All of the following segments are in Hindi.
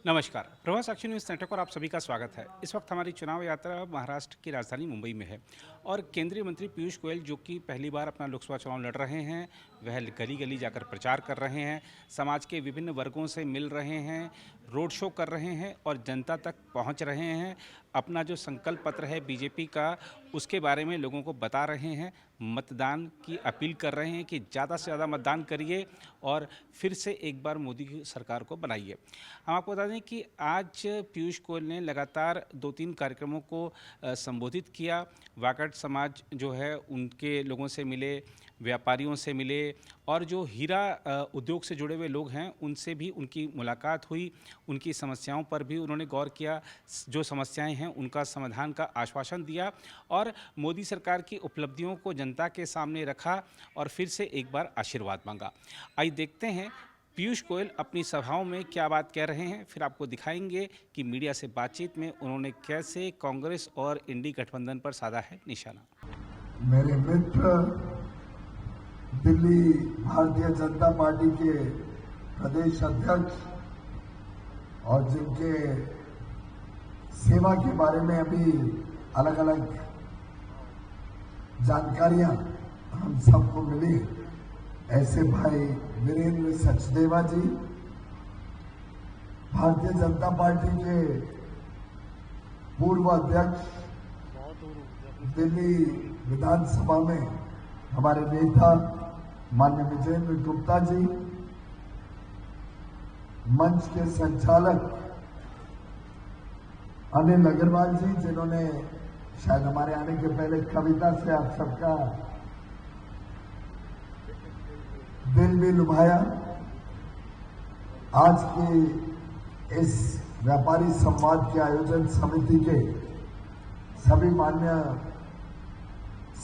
नमस्कार। प्रभा साक्षी न्यूज़ नेटवर्क पर आप सभी का स्वागत है। इस वक्त हमारी चुनाव यात्रा महाराष्ट्र की राजधानी मुंबई में है और केंद्रीय मंत्री पीयूष गोयल जो कि पहली बार अपना लोकसभा चुनाव लड़ रहे हैं, वह गली-गली जाकर प्रचार कर रहे हैं, समाज के विभिन्न वर्गों से मिल रहे हैं, रोड शो कर रहे हैं और जनता तक पहुंच रहे हैं। अपना जो संकल्प पत्र है बीजेपी का, उसके बारे में लोगों को बता रहे हैं, मतदान की अपील कर रहे हैं कि ज़्यादा से ज़्यादा मतदान करिए और फिर से एक बार मोदी की सरकार को बनाइए। हम आपको बता दें कि आज पीयूष गोयल ने लगातार 2-3 कार्यक्रमों को संबोधित किया। वाकट समाज जो है उनके लोगों से मिले, व्यापारियों से मिले और जो हीरा उद्योग से जुड़े हुए लोग हैं उनसे भी उनकी मुलाकात हुई। उनकी समस्याओं पर भी उन्होंने गौर किया, जो समस्याएं हैं उनका समाधान का आश्वासन दिया और मोदी सरकार की उपलब्धियों को जनता के सामने रखा और फिर से एक बार आशीर्वाद मांगा। आइए देखते हैं पीयूष गोयल अपनी सभाओं में क्या बात कह रहे हैं, फिर आपको दिखाएंगे कि मीडिया से बातचीत में उन्होंने कैसे कांग्रेस और इंडी गठबंधन पर साधा है निशाना। मेरे मित्र दिल्ली भारतीय जनता पार्टी के प्रदेश अध्यक्ष और जिनके सेवा के बारे में अभी अलग अलग जानकारियां हम सबको मिली, ऐसे भाई वीरेंद्र सचदेवा जी, भारतीय जनता पार्टी के पूर्व अध्यक्ष, दिल्ली विधानसभा में हमारे नेता माननीय विजेंद्र गुप्ता जी, मंच के संचालक अनिल अग्रवाल जी, जिन्होंने शायद हमारे आने के पहले कविता से आप सबका दिल भी लुभाया। आज की इस व्यापारी संवाद के आयोजन समिति के सभी मान्य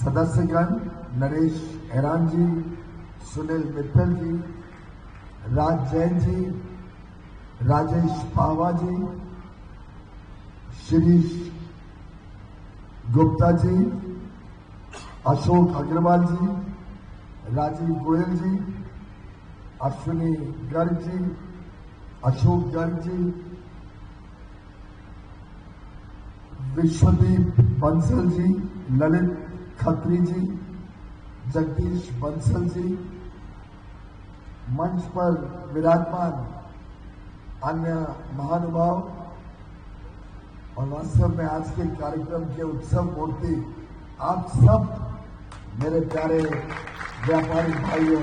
सदस्यगण, नरेश हैरान जी, सुनील मित्तल जी, राज जैन जी, राजेश पावा जी, शिरीष गुप्ता जी, अशोक अग्रवाल जी, राजीव गोयल जी, अश्विनी गर्ग जी, अशोक गर्ग जी, विश्वदीप बंसल जी, ललित खत्री जी, जगदीश बंसल जी, मंच पर विराजमान अन्य महानुभाव और वास्तव में आज के कार्यक्रम के उत्सव मूर्ति आप सब मेरे प्यारे व्यापारी भाइयों,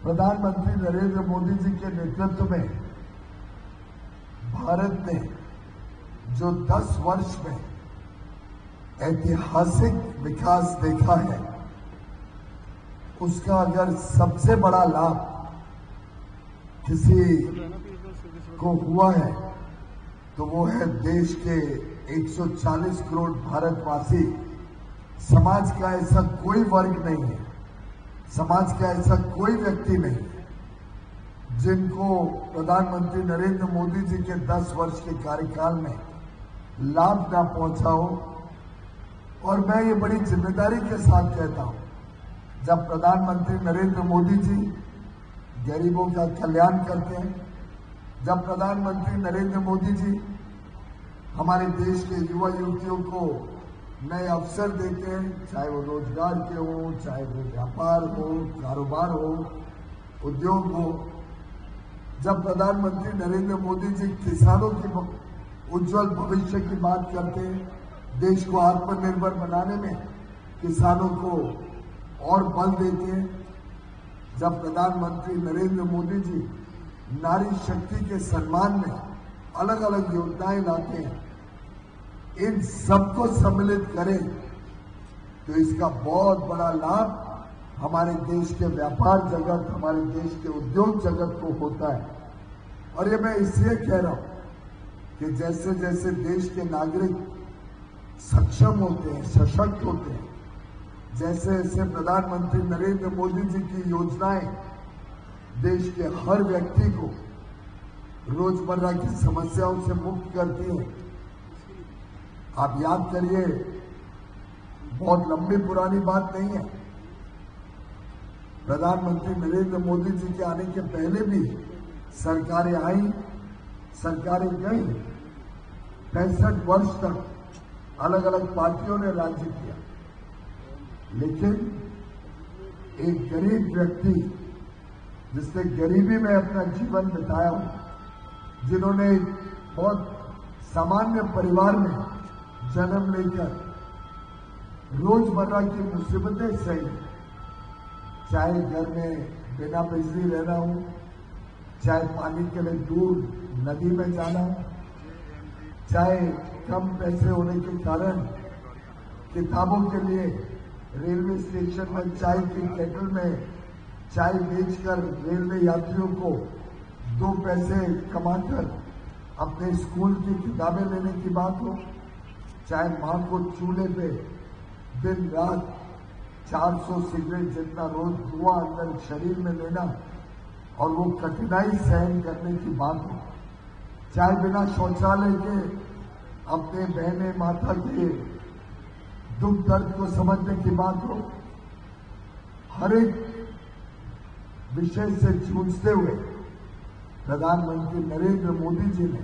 प्रधानमंत्री नरेंद्र मोदी जी के नेतृत्व में भारत ने जो 10 वर्ष में ऐतिहासिक विकास देखा है, उसका अगर सबसे बड़ा लाभ किसी को हुआ है तो वो है देश के 140 करोड़ भारतवासी। समाज का ऐसा कोई वर्ग नहीं है, समाज का ऐसा कोई व्यक्ति नहीं जिनको प्रधानमंत्री नरेंद्र मोदी जी के 10 वर्ष के कार्यकाल में लाभ ना पहुंचा हो। और मैं ये बड़ी जिम्मेदारी के साथ कहता हूं, जब प्रधानमंत्री नरेंद्र मोदी जी गरीबों का कल्याण करते हैं, जब प्रधानमंत्री नरेंद्र मोदी जी हमारे देश के युवा युवतियों को नए अवसर देते हैं, चाहे वो रोजगार के हो, चाहे वो व्यापार हो, कारोबार हो, उद्योग हो, जब प्रधानमंत्री नरेंद्र मोदी जी किसानों की उज्जवल भविष्य की बात करते हैं, देश को आत्मनिर्भर बनाने में किसानों को और बल देते हैं, जब प्रधानमंत्री नरेंद्र मोदी जी नारी शक्ति के सम्मान में अलग अलग योजनाएं लाते हैं, इन सबको सम्मिलित करें तो इसका बहुत बड़ा लाभ हमारे देश के व्यापार जगत, हमारे देश के उद्योग जगत को होता है। और ये मैं इसलिए कह रहा हूं कि जैसे जैसे देश के नागरिक सक्षम होते हैं, सशक्त होते हैं, जैसे जैसे प्रधानमंत्री नरेंद्र मोदी जी की योजनाएं देश के हर व्यक्ति को रोजमर्रा की समस्याओं से मुक्त करती हैं। आप याद करिए, बहुत लंबी पुरानी बात नहीं है, प्रधानमंत्री नरेंद्र मोदी जी के आने के पहले भी सरकारें आई, सरकारें गई। 65 वर्ष तक अलग अलग पार्टियों ने राज्य किया, लेकिन एक गरीब व्यक्ति जिसने गरीबी में अपना जीवन बिताया हो, जिन्होंने एक बहुत सामान्य परिवार में जन्म लेकर रोजमर्रा की मुसीबतें सही, चाहे घर में बिना बिजली रहना हो, चाहे पानी के लिए दूर नदी में जाना हो, चाहे कम पैसे होने के कारण किताबों के लिए रेलवे स्टेशन में चाय की केटल में चाय बेचकर रेलवे यात्रियों को 2 पैसे कमाकर अपने स्कूल की किताबें लेने की बात हो, चाहे मां को चूल्हे पे दिन रात 400 सिगरेट जितना रोज धुआं अंदर शरीर में लेना और वो कठिनाई सहन करने की बात हो, चाहे बिना शौचालय के अपने बहने माता के दुख दर्द को समझने की बात हो, हर एक विषय से जूझते हुए प्रधानमंत्री नरेंद्र मोदी जी ने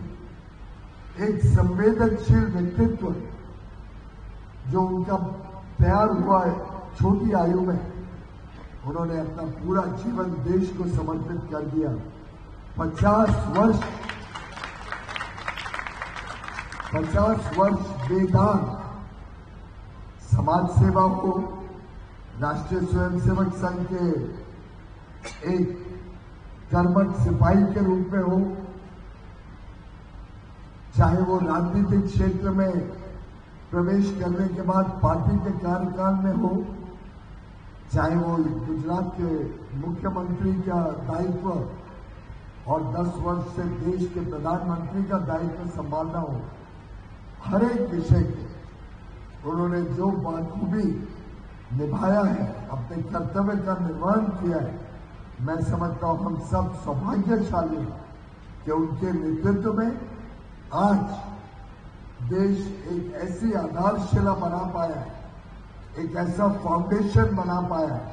एक संवेदनशील व्यक्तित्व जो उनका तैयार हुआ है छोटी आयु में, उन्होंने अपना पूरा जीवन देश को समर्पित कर दिया। 50 वर्ष बेदाग समाज सेवा हो, राष्ट्रीय स्वयंसेवक संघ के एक कर्मठ सिपाही के रूप में हो, चाहे वो राजनीतिक क्षेत्र में प्रवेश करने के बाद पार्टी के कार्यकाल में हो, चाहे वो गुजरात के मुख्यमंत्री का दायित्व और 10 वर्ष से देश के प्रधानमंत्री का दायित्व संभालना हो, हर एक विषय के उन्होंने जो बाखूबी निभाया है, अपने कर्तव्य का निर्वहन किया है, मैं समझता हूं हम सब सौभाग्यशाली हैं कि उनके नेतृत्व में आज देश एक ऐसी आधारशिला बना पाया है, एक ऐसा फाउंडेशन बना पाया है।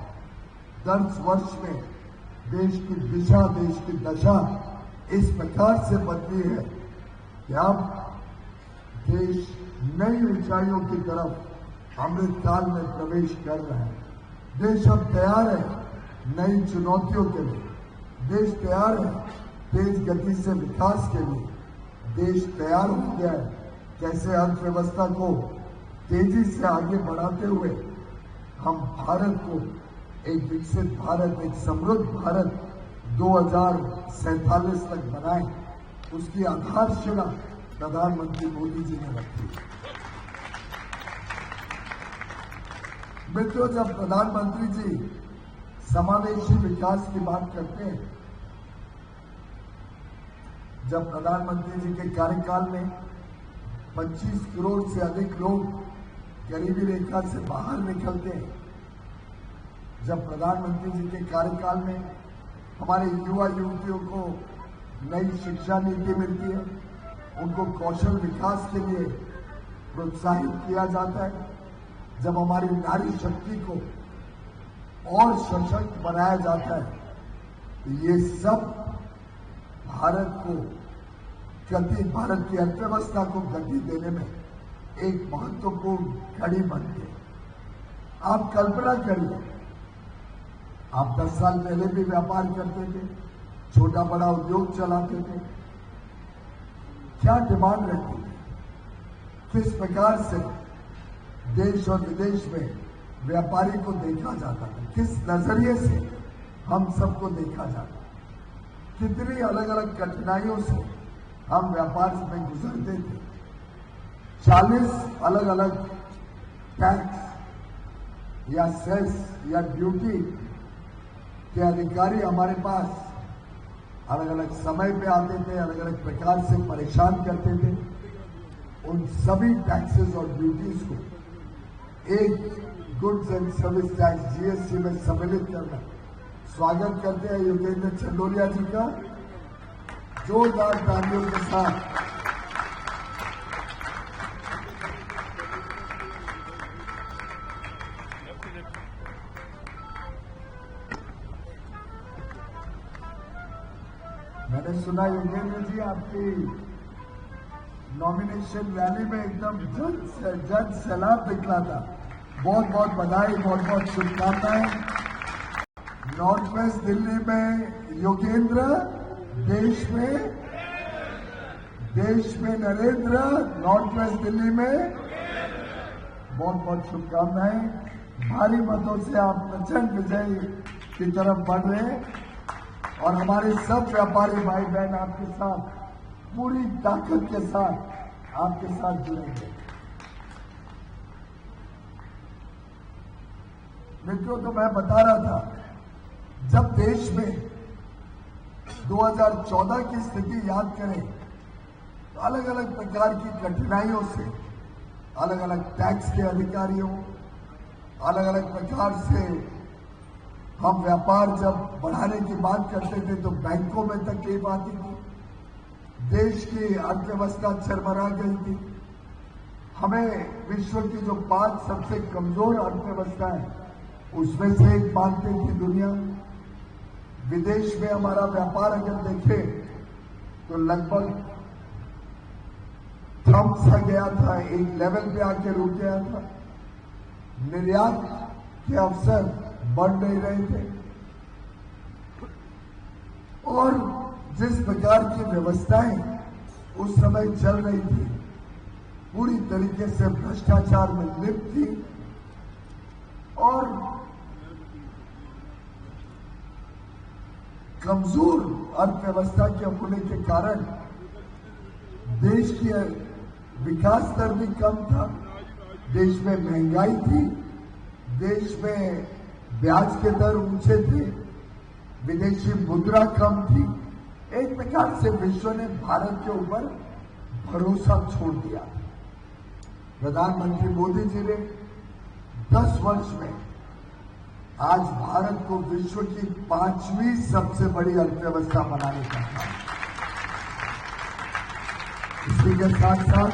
10 वर्ष में देश की दिशा, देश की दशा इस प्रकार से बदली है कि अब देश नई ऊंचाइयों की तरफ अमृतकाल में प्रवेश कर रहा है। देश अब तैयार है नई चुनौतियों के लिए, देश तैयार है तेज गति से विकास के लिए, देश तैयार हो गया है कैसे अर्थव्यवस्था को तेजी से आगे बढ़ाते हुए हम भारत को एक विकसित भारत, एक समृद्ध भारत 2047 तक बनाएं, उसकी आधारशिला प्रधानमंत्री मोदी जी ने रखी। मित्रों, जब प्रधानमंत्री जी समावेशी विकास की बात करते हैं, जब प्रधानमंत्री जी के कार्यकाल में 25 करोड़ से अधिक लोग गरीबी रेखा से बाहर निकलते हैं, जब प्रधानमंत्री जी के कार्यकाल में हमारे युवा युवतियों को नई शिक्षा नीति मिलती है, उनको कौशल विकास के लिए प्रोत्साहित किया जाता है, जब हमारी नारी शक्ति को और सशक्त बनाया जाता है, तो ये सब भारत को गति, भारत की अर्थव्यवस्था को गति देने में एक महत्वपूर्ण कड़ी बनती है। आप कल्पना करिए, आप 10 साल पहले भी व्यापार करते थे, छोटा बड़ा उद्योग चलाते थे, क्या डिमांड रहती थी, किस प्रकार से देश और विदेश में व्यापारी को देखा जाता था, किस नजरिए से हम सबको देखा जाता, कितनी अलग अलग कठिनाइयों से हम व्यापार में गुजरते थे। 40 अलग अलग टैक्स या सेस या ड्यूटी के अधिकारी हमारे पास अलग अलग समय पे आते थे, अलग अलग प्रकार से परेशान करते थे। उन सभी टैक्सेस और ड्यूटीज को एक goods and service tax GST में सम्मिलित करना। स्वागत करते हैं योगेंद्र चंदोलिया जी का जोरदार तालियों के साथ। मैंने सुना योगेंद्र जी आपकी नॉमिनेशन रैली में एकदम जन सैलाब निकला था। बहुत बहुत बधाई, बहुत बहुत शुभकामनाएं। नॉर्थ वेस्ट दिल्ली में योगेंद्र, देश में नरेंद्र, नॉर्थ वेस्ट दिल्ली में बहुत बहुत शुभकामनाएं। भारी मतों से आप प्रचंड विजय की तरफ बढ़ रहे हैं और हमारे सब व्यापारी भाई बहन आपके साथ पूरी ताकत के साथ आपके साथ जुड़ेंगे। मित्रों, तो मैं बता रहा था, जब देश में 2014 की स्थिति याद करें तो अलग अलग प्रकार की कठिनाइयों से, अलग अलग टैक्स के अधिकारियों, अलग अलग प्रकार से हम व्यापार जब बढ़ाने की बात करते थे तो बैंकों में तकलीफ आती थी, देश की अर्थव्यवस्था चरमरा गई थी। हमें विश्व की जो 5 सबसे कमजोर अर्थव्यवस्था है उसमें से एक मानती थी दुनिया। विदेश में हमारा व्यापार अगर देखें तो लगभग थम सा गया था, एक लेवल पे आके रुक गया था। निर्यात के अवसर बढ़ नहीं रहे थे और जिस प्रकार की व्यवस्थाएं उस समय चल रही थी पूरी तरीके से भ्रष्टाचार में लिप्त थी और कमजोर अर्थव्यवस्था के होने के कारण देश की विकास दर भी कम था, देश में महंगाई थी, देश में ब्याज के दर ऊंचे थे, विदेशी मुद्रा कम थी। एक प्रकार से विश्व ने भारत के ऊपर भरोसा छोड़ दिया। प्रधानमंत्री मोदी जी ने 10 वर्ष में आज भारत को विश्व की 5वीं सबसे बड़ी अर्थव्यवस्था बनाने का काम। इसी के साथ साथ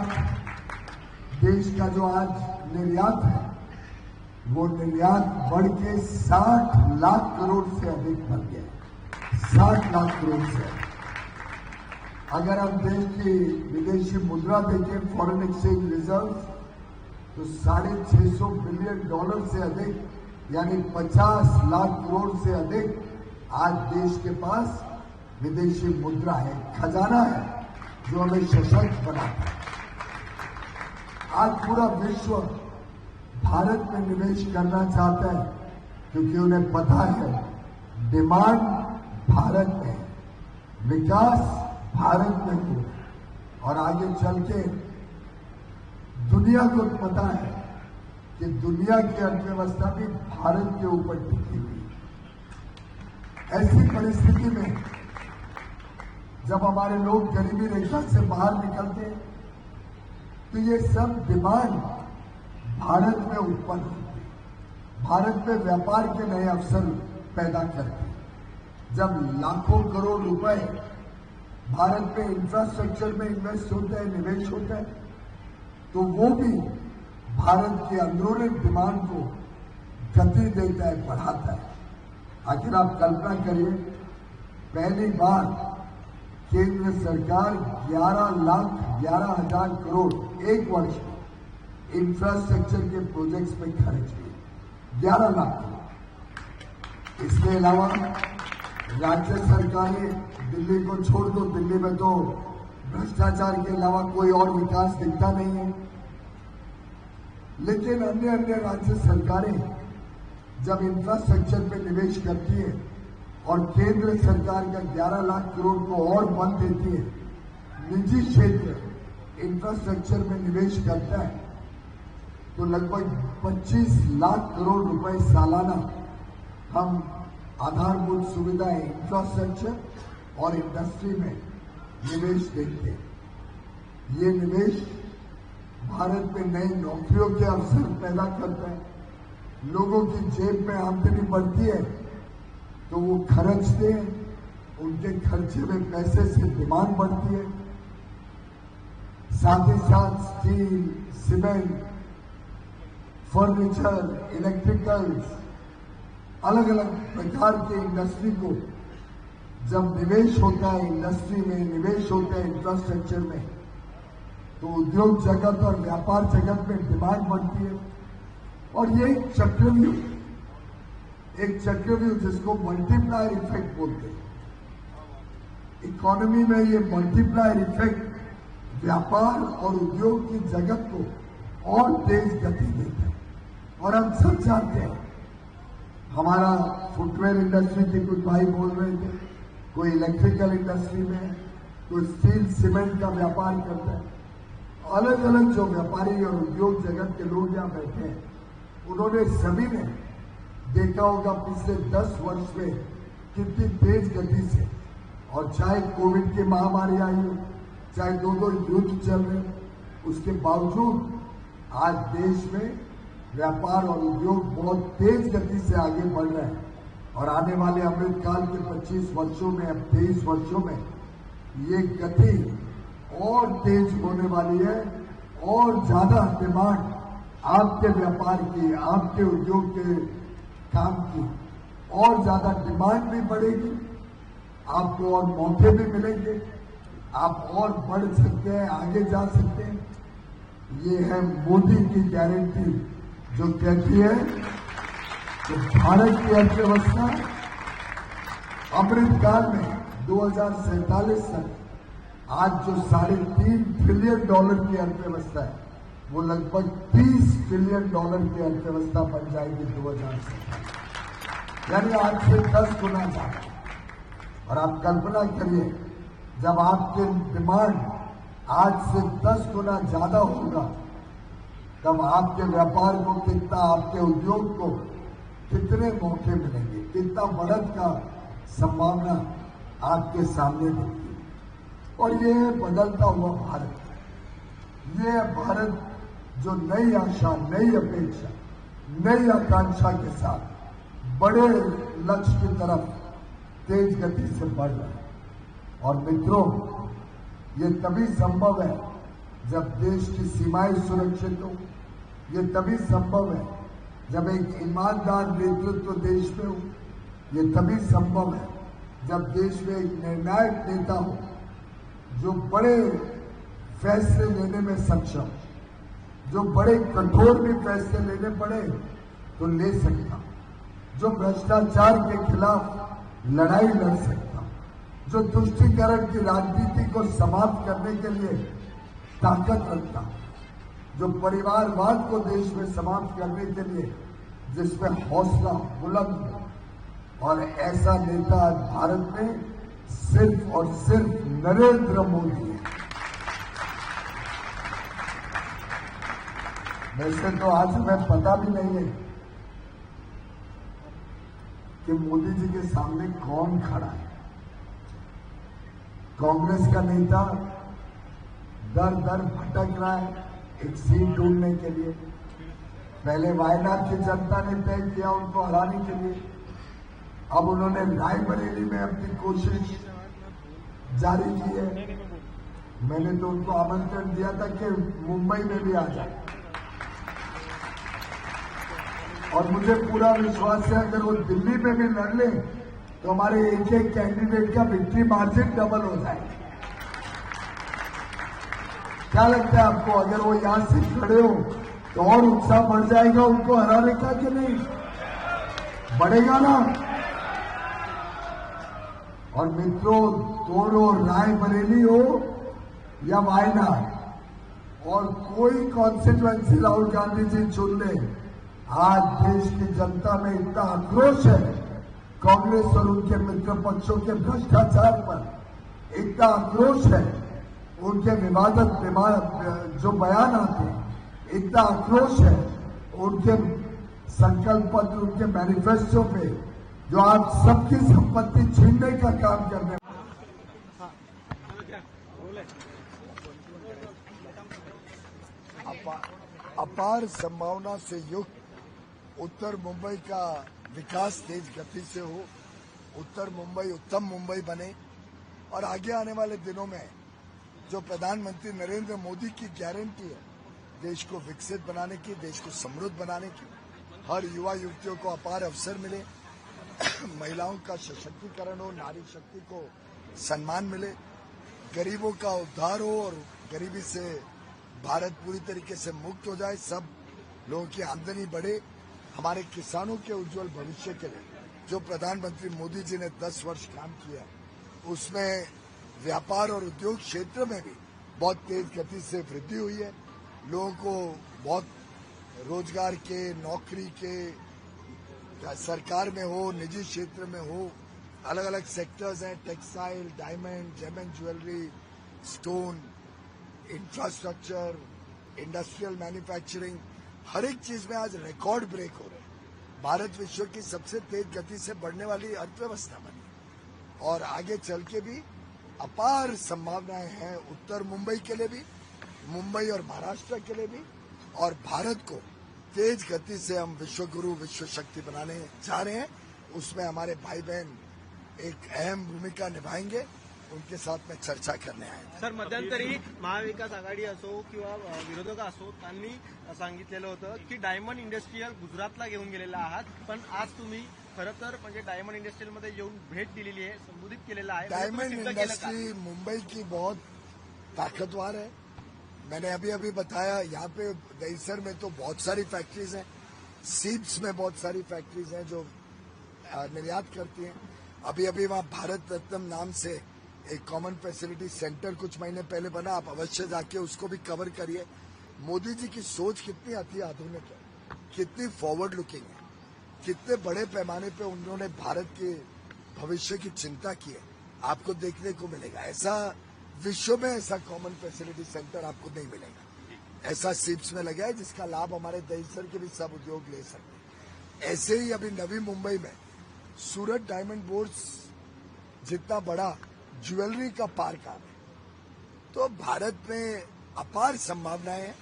देश का जो आज निर्यात है वो निर्यात बढ़ के 60 लाख करोड़ से अधिक बढ़ गया। 60 लाख करोड़ से अधिक। अगर हम देश की विदेशी मुद्रा देखें, फॉरेन एक्सचेंज रिजर्व, तो $650 बिलियन से अधिक, यानी 50 लाख करोड़ से अधिक आज देश के पास विदेशी मुद्रा है, खजाना है जो हमें सशक्त बनाता है। आज पूरा विश्व भारत में निवेश करना चाहता है क्योंकि उन्हें पता है डिमांड भारत में, विकास भारत में हो और आगे चल के दुनिया को पता है कि दुनिया की अर्थव्यवस्था भी भारत के ऊपर टिकी हुई। ऐसी परिस्थिति में जब हमारे लोग गरीबी रेखा से बाहर निकलते हैं तो ये सब डिमांड भारत में उत्पन्न होती है, भारत में व्यापार के नए अवसर पैदा करती है। जब लाखों करोड़ रुपए भारत में इंफ्रास्ट्रक्चर में इन्वेस्ट होता है, निवेश होता है, तो वो भी भारत की अंदरूनी डिमांड को गति देता है, बढ़ाता है। आखिर आप कल्पना करिए, पहली बार केंद्र सरकार 11,11,000 करोड़ एक वर्ष में इंफ्रास्ट्रक्चर के प्रोजेक्ट्स में खर्च की, 11 लाख करोड़। इसके अलावा राज्य सरकारें, दिल्ली को छोड़ दो, दिल्ली में तो भ्रष्टाचार के अलावा कोई और विकास दिखता नहीं है, लेकिन अन्य अन्य राज्य सरकारें जब इंफ्रास्ट्रक्चर पे निवेश करती है और केंद्र सरकार का 11 लाख करोड़ को और बल देती है, निजी क्षेत्र इंफ्रास्ट्रक्चर में निवेश करता है, तो लगभग 25 लाख करोड़ रुपए सालाना हम आधारभूत सुविधाएं, इंफ्रास्ट्रक्चर और इंडस्ट्री में निवेश देखते हैं। ये निवेश भारत में नई नौकरियों के अवसर पैदा करता है, लोगों की जेब में आमदनी बढ़ती है तो वो खर्चते हैं, उनके खर्चे में पैसे से डिमांड बढ़ती है। साथ ही साथ स्टील, सीमेंट, फर्नीचर, इलेक्ट्रिकल्स, अलग अलग प्रकार के इंडस्ट्री को जब निवेश होता है इंडस्ट्री में, निवेश होता है इंफ्रास्ट्रक्चर में, तो उद्योग जगत और व्यापार जगत में डिमांड बढ़ती है। और ये एक चक्रव्यूह जिसको मल्टीप्लायर इफेक्ट बोलते हैं। इकोनॉमी में ये मल्टीप्लायर इफेक्ट व्यापार और उद्योग की जगत को और तेज गति देता है। और हम सब जानते हैं, हमारा फुटवेयर इंडस्ट्री के कुछ भाई बोल रहे थे, कोई इलेक्ट्रिकल इंडस्ट्री में, कोई स्टील सीमेंट का व्यापार करता है। अलग अलग जो व्यापारी और उद्योग जगत के लोग यहाँ बैठे हैं, उन्होंने सभी ने देखा होगा पिछले 10 वर्ष में कितनी तेज गति से, और चाहे कोविड की महामारी आई हो, चाहे दो युद्ध चल रहे हो, उसके बावजूद आज देश में व्यापार और उद्योग बहुत तेज गति से आगे बढ़ रहे हैं। और आने वाले अमृतकाल के 25 वर्षों में, अब 23 वर्षों में ये गति और तेज होने वाली है। और ज्यादा डिमांड आपके व्यापार की, आपके उद्योग के काम की और ज्यादा डिमांड भी बढ़ेगी, आपको और मौके भी मिलेंगे, आप और बढ़ सकते हैं, आगे जा सकते हैं। ये है मोदी की गारंटी जो कहती है कि भारत की अर्थव्यवस्था अमृतकाल में 2047 तक आज जो $3.5 ट्रिलियन की अर्थव्यवस्था है, वो लगभग $30 ट्रिलियन की अर्थव्यवस्था बन जाएगी 2047, यानी आज से 10 गुना ज्यादा। और आप कल्पना करिए, जब आपकी डिमांड आज से 10 गुना ज्यादा होगा, तब आपके व्यापार को कितना, आपके उद्योग को कितने मौके मिलेंगे, कितना बढ़त का संभावना आपके सामने दिखती है। और ये है बदलता हुआ भारत, ये है भारत जो नई आशा, नई अपेक्षा, नई आकांक्षा के साथ बड़े लक्ष्य की तरफ तेज गति से बढ़ रहा है। और मित्रों, ये तभी संभव है जब देश की सीमाएं सुरक्षित हो, ये तभी संभव है जब एक ईमानदार नेतृत्व देश में हो, ये तभी संभव है जब देश में एक निर्णायक नेता हो जो बड़े फैसले लेने में सक्षम, जो बड़े कठोर भी फैसले लेने पड़े तो ले सकता, जो भ्रष्टाचार के खिलाफ लड़ाई लड़ सकता, जो तुष्टीकरण की राजनीति को समाप्त करने के लिए ताकत रखता, जो परिवारवाद को देश में समाप्त करने के लिए जिसमें हौसला बुलंद हो। और ऐसा नेता आज भारत में सिर्फ और सिर्फ नरेंद्र मोदी है। वैसे तो आज हमें पता भी नहीं है कि मोदी जी के सामने कौन खड़ा है। कांग्रेस का नेता दर दर भटक रहा है एक सीट ढूंढने के लिए। पहले वायनाड की जनता ने तय किया उनको हराने के लिए, अब उन्होंने रायबरेली में अपनी कोशिश जारी की है। मैंने तो उनको आमंत्रण दिया था कि मुंबई में भी आ जाए, और मुझे पूरा विश्वास है अगर वो दिल्ली में भी लड़ ले तो हमारे एक एक कैंडिडेट का विक्ट्री मार्जिन डबल हो जाए। क्या लगता है आपको, अगर वो यहां से खड़े हो तो और उत्साह बढ़ जाएगा उनको हराने का कि नहीं? बढ़ेगा ना? और मित्रों, दोनों रायबरेली हो या वायनाड, और कोई कॉन्स्टिट्यूएंसी राहुल गांधी जी चुन ले, आज देश की जनता में इतना आक्रोश है कांग्रेस और उनके मित्र पक्षों के भ्रष्टाचार पर, इतना आक्रोश है उनके विवादित जो बयान आते हैं, इतना आक्रोश है उनके संकल्प पत्र, उनके मैनिफेस्टो पे जो आप सबकी संपत्ति छीनने का काम करने। अपार संभावना से युक्त उत्तर मुंबई का विकास तेज गति से हो, उत्तर मुंबई उत्तम मुंबई बने, और आगे आने वाले दिनों में जो प्रधानमंत्री नरेंद्र मोदी की गारंटी है देश को विकसित बनाने की, देश को समृद्ध बनाने की, हर युवा युवतियों को अपार अवसर मिले, महिलाओं का सशक्तिकरण हो, नारी शक्ति को सम्मान मिले, गरीबों का उद्धार हो और गरीबी से भारत पूरी तरीके से मुक्त हो जाए, सब लोगों की आमदनी बढ़े, हमारे किसानों के उज्जवल भविष्य के लिए जो प्रधानमंत्री मोदी जी ने 10 वर्ष काम किया उसमें व्यापार और उद्योग क्षेत्र में भी बहुत तेज गति से वृद्धि हुई है। लोगों को बहुत रोजगार के, नौकरी के, सरकार में हो, निजी क्षेत्र में हो, अलग अलग सेक्टर्स हैं, textile, diamond, gem and jewellery, stone, infrastructure, industrial manufacturing, हर एक चीज में आज रिकॉर्ड ब्रेक हो रहे हैं। भारत विश्व की सबसे तेज गति से बढ़ने वाली अर्थव्यवस्था बनी और आगे चल के भी अपार संभावनाएं हैं उत्तर मुंबई के लिए भी, मुंबई और महाराष्ट्र के लिए भी, और भारत को तेज गति से हम विश्व गुरु, विश्व शक्ति बनाने जा रहे हैं। उसमें हमारे भाई बहन एक अहम भूमिका निभाएंगे, उनके साथ में चर्चा करने आए। सर, मध्यंतरी महाविकास आघाडी असो किंवा विरोधक असो त्यांनी सांगितलेलं होतं की डायमंड इंडस्ट्रियल गुजरातला घेऊन गेलेला आहात, पण आज तुम्ही खरं तर म्हणजे डायमंड इंडस्ट्रियल मध्ये येऊन भेट दिलेली आहे, संबोधित केलेलं आहे। डायमंड इंडस्ट्री मुंबई की बहुत ताकतवर है। मैंने अभी अभी बताया, यहाँ पे दहीसर में तो बहुत सारी फैक्ट्रीज हैं, सीड्स में बहुत सारी फैक्ट्रीज हैं जो निर्यात करती हैं। अभी अभी वहाँ भारत रत्न नाम से एक कॉमन फैसिलिटी सेंटर कुछ महीने पहले बना, आप अवश्य जाके उसको भी कवर करिए। मोदी जी की सोच कितनी अति आधुनिक है, कितनी फॉरवर्ड लुकिंग है, कितने बड़े पैमाने पे उन्होंने भारत के भविष्य की चिंता की है, आपको देखने को मिलेगा। ऐसा विश्व में ऐसा कॉमन फैसिलिटी सेंटर आपको नहीं मिलेगा। ऐसा सिप्स में लगा है जिसका लाभ हमारे दहीसर के भी सब उद्योग ले सकते हैं। ऐसे ही अभी नवी मुंबई में सूरत डायमंड बोर्ड्स जितना बड़ा ज्वेलरी का पार्क आ रहा है। तो भारत में अपार संभावनाएं हैं।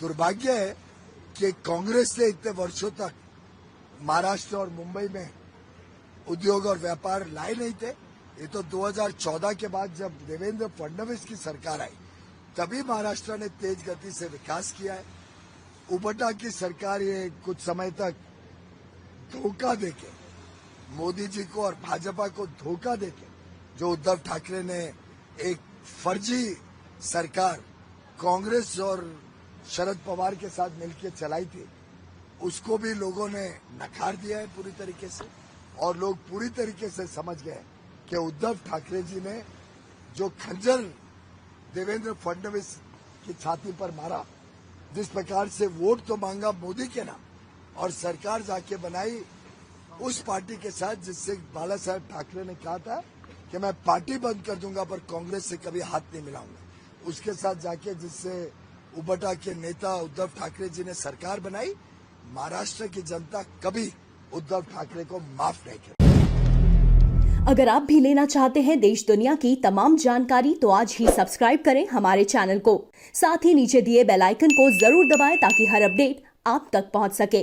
दुर्भाग्य है कि कांग्रेस ने इतने वर्षों तक महाराष्ट्र और मुंबई में उद्योग और व्यापार लाए नहीं थे। ये तो 2014 के बाद जब देवेंद्र फडणवीस की सरकार आई तभी महाराष्ट्र ने तेज गति से विकास किया है। उबटा की सरकार ये कुछ समय तक धोखा देके, मोदी जी को और भाजपा को धोखा देके, जो उद्धव ठाकरे ने एक फर्जी सरकार कांग्रेस और शरद पवार के साथ मिलकर चलाई थी, उसको भी लोगों ने नकार दिया है पूरी तरीके से। और लोग पूरी तरीके से समझ गए कि उद्धव ठाकरे जी ने जो खंजर देवेंद्र फडणवीस की छाती पर मारा, जिस प्रकार से वोट तो मांगा मोदी के नाम और सरकार जाके बनाई उस पार्टी के साथ जिससे बाला साहेब ठाकरे ने कहा था कि मैं पार्टी बंद कर दूंगा पर कांग्रेस से कभी हाथ नहीं मिलाऊंगा, उसके साथ जाके जिससे उबटा के नेता उद्धव ठाकरे जी ने सरकार बनाई, महाराष्ट्र की जनता कभी उद्धव ठाकरे को माफ नहीं करेगी। अगर आप भी लेना चाहते हैं देश दुनिया की तमाम जानकारी तो आज ही सब्सक्राइब करें हमारे चैनल को। साथ ही नीचे दिए बेल आइकन को जरूर दबाएं ताकि हर अपडेट आप तक पहुंच सके।